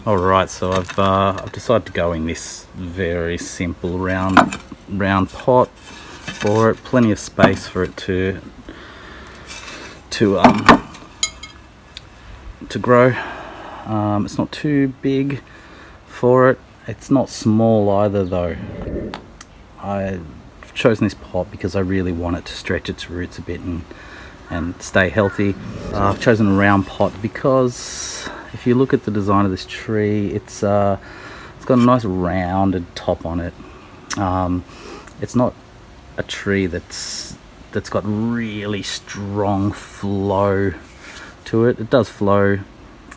Alright, so I've decided to go in this very simple round pot for it. Plenty of space for it to grow. It's not too big for it. It's not small either though. I've chosen this pot because I really want it to stretch its roots a bit and stay healthy. I've chosen a round pot because if you look at the design of this tree, it's got a nice rounded top on it. It's not a tree that's got really strong flow to it. It does flow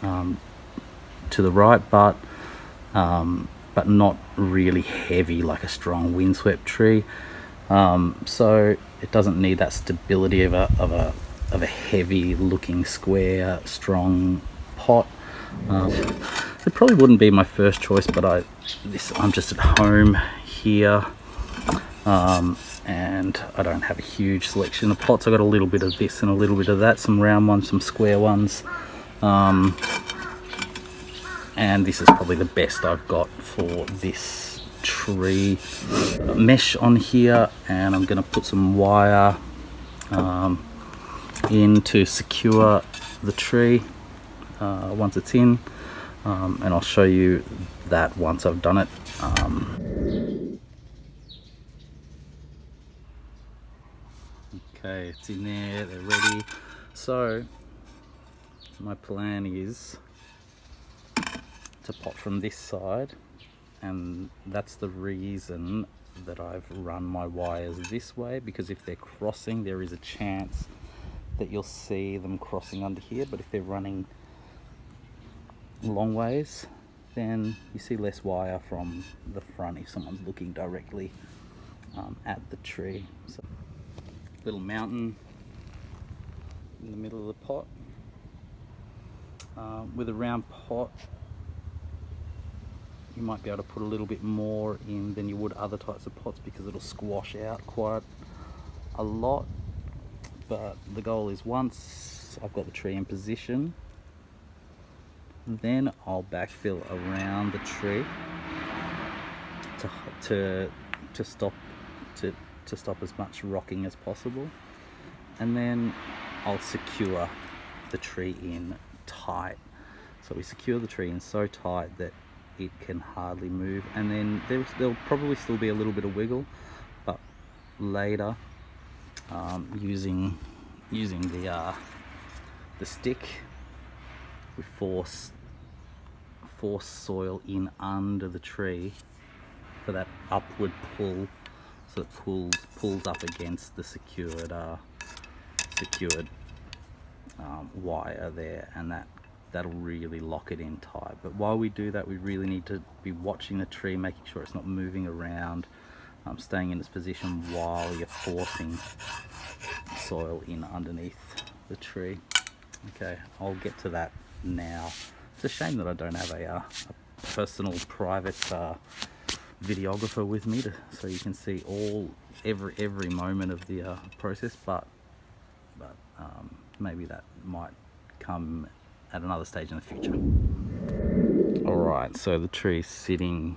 to the right, but not really heavy like a strong windswept tree. So it doesn't need that stability of a heavy looking square strong pot. It probably wouldn't be my first choice, but I'm just at home here, and I don't have a huge selection of pots. I got a little bit of this and a little bit of that, some round ones, some square ones, and this is probably the best I've got for this tree. Mesh on here, and I'm going to put some wire in to secure the tree once it's in, and I'll show you that once I've done it. Okay, it's in there, they're ready. So my plan is to pot from this side, and that's the reason that I've run my wires this way, because if they're crossing, there is a chance that you'll see them crossing under here, but if they're running long ways, then you see less wire from the front if someone's looking directly at the tree. So, little mountain in the middle of the pot. With a round pot, you might be able to put a little bit more in than you would other types of pots, because it'll squash out quite a lot. But the goal is, once I've got the tree in position, then I'll backfill around the tree to stop as much rocking as possible, and then I'll secure the tree in tight. So we secure the tree in so tight that it can hardly move, and then there'll probably still be a little bit of wiggle, but later, using the stick, we force soil in under the tree for that upward pull, so it pulls up against the secured wire there, and that'll really lock it in tight. But while we do that, we really need to be watching the tree, making sure it's not moving around, staying in its position while you're forcing soil in underneath the tree. Okay, I'll get to that now. It's a shame that I don't have a personal private videographer with me so you can see every moment of the process, but maybe that might come at another stage in the future. Alright, so the tree's sitting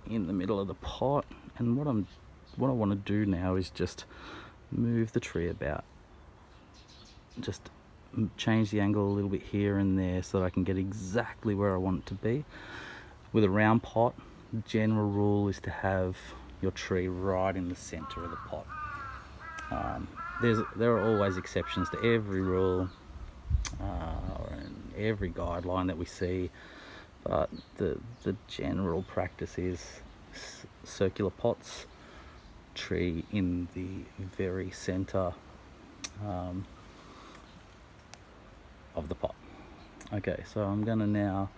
in the middle of the pot, and what I want to do now is just move the tree about, just change the angle a little bit here and there so that I can get exactly where I want it to be. With a round pot, the general rule is to have your tree right in the center of the pot. There are always exceptions to every rule and every guideline that we see, but the general practice is circular pots, tree in the very center of the pot. Okay, so I'm gonna now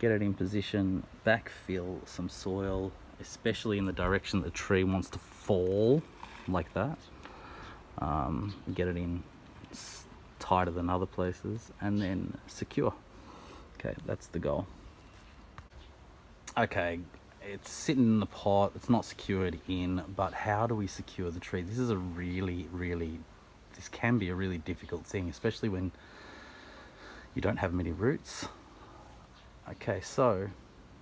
get it in position, backfill some soil, especially in the direction the tree wants to fall, like that. Get it in tighter than other places, and then secure. Okay, that's the goal. Okay, it's sitting in the pot, it's not secured in, but how do we secure the tree? This is this can be a really difficult thing, especially when you don't have many roots. Okay, so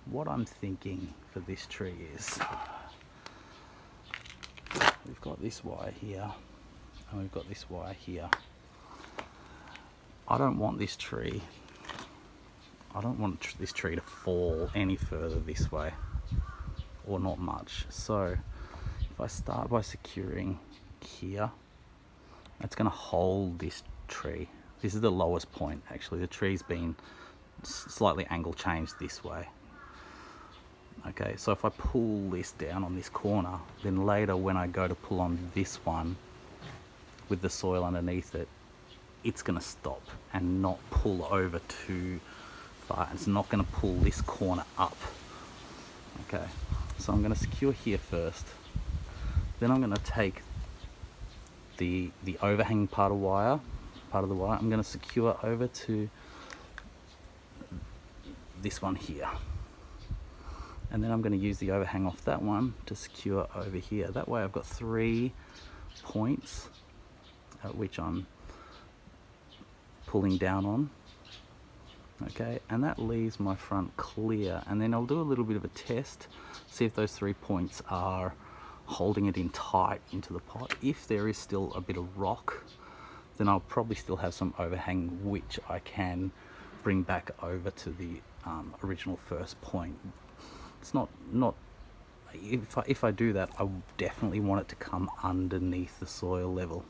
what I'm thinking for this tree is we've got this wire here and we've got this wire here. I don't want this tree to fall any further this way, or not much. So if I start by securing here, that's going to hold this tree. This is the lowest point actually. The tree's been slightly angle changed this way. Okay, so if I pull this down on this corner, then later when I go to pull on this one with the soil underneath it, it's going to stop and not pull over too far. It's not going to pull this corner up. Okay, so I'm going to secure here first. Then I'm going to take the overhanging part of the wire, I'm going to secure over to this one here. And then I'm going to use the overhang off that one to secure over here. That way I've got 3 points at which I'm pulling down on. Okay, and that leaves my front clear, and then I'll do a little bit of a test, see if those 3 points are holding it in tight into the pot. If there is still a bit of rock, then I'll probably still have some overhang which I can bring back over to the original first point. It's not if I do that, I definitely want it to come underneath the soil level,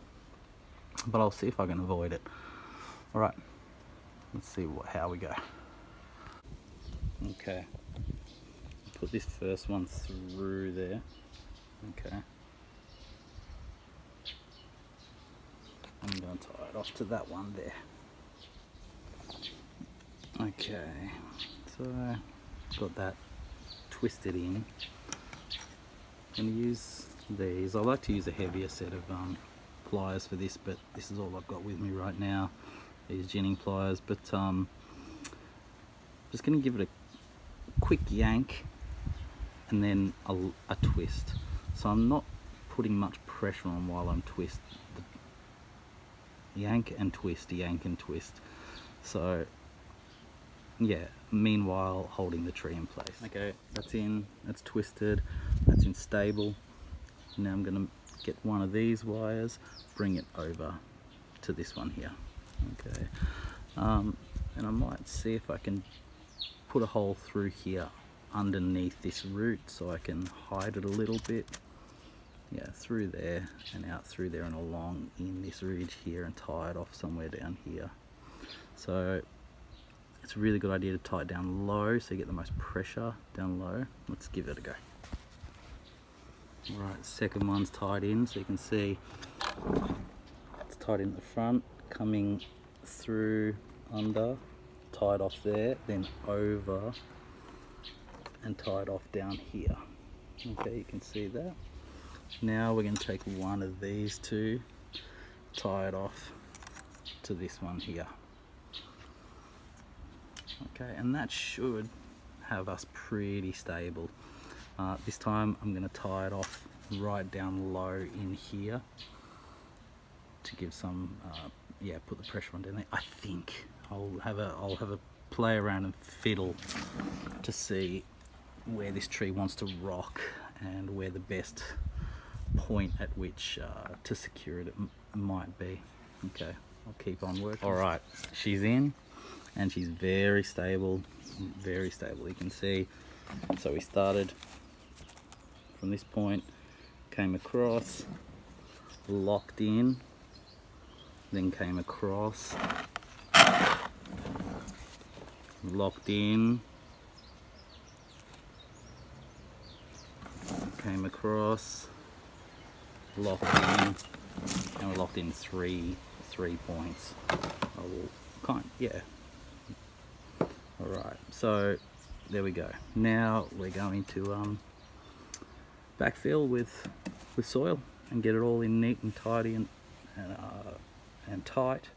but I'll see if I can avoid it. All right, let's see how we go. Okay, put this first one through there. Okay, I'm going to tie it off to that one there. Okay, so got that twisted in. I'm going to use these. I like to use a heavier set of pliers for this, but this is all I've got with me right now, these ginning pliers. But just going to give it a quick yank and then a twist. So I'm not putting much pressure on while I'm twist. Yank and twist, yank and twist. So yeah, meanwhile holding the tree in place. Okay, that's in, that's twisted, that's in stable. Now I'm going to get one of these wires, bring it over to this one here. Okay, and I might see if I can put a hole through here underneath this root so I can hide it a little bit. Yeah, through there and out through there and along in this ridge here, and tie it off somewhere down here. So it's a really good idea to tie it down low so you get the most pressure down low. Let's give it a go. Alright, second one's tied in, so you can see it's tied in at the front, coming through under, tied off there, then over and tied off down here. Okay, you can see that. Now we're going to take one of these two, tie it off to this one here. Okay, and that should have us pretty stable. This time I'm going to tie it off right down low in here to give some, yeah, put the pressure on down there. I think I'll have a play around and fiddle to see where this tree wants to rock and where the best point at which to secure it might be. Okay, I'll keep on working. All right, she's in and she's very stable, you can see. So we started from this point, came across, locked in, then came across, locked in, came across, locked in, and we're locked in three points. I will yeah. All right, so there we go. Now we're going to backfill with soil and get it all in neat and tidy and tight.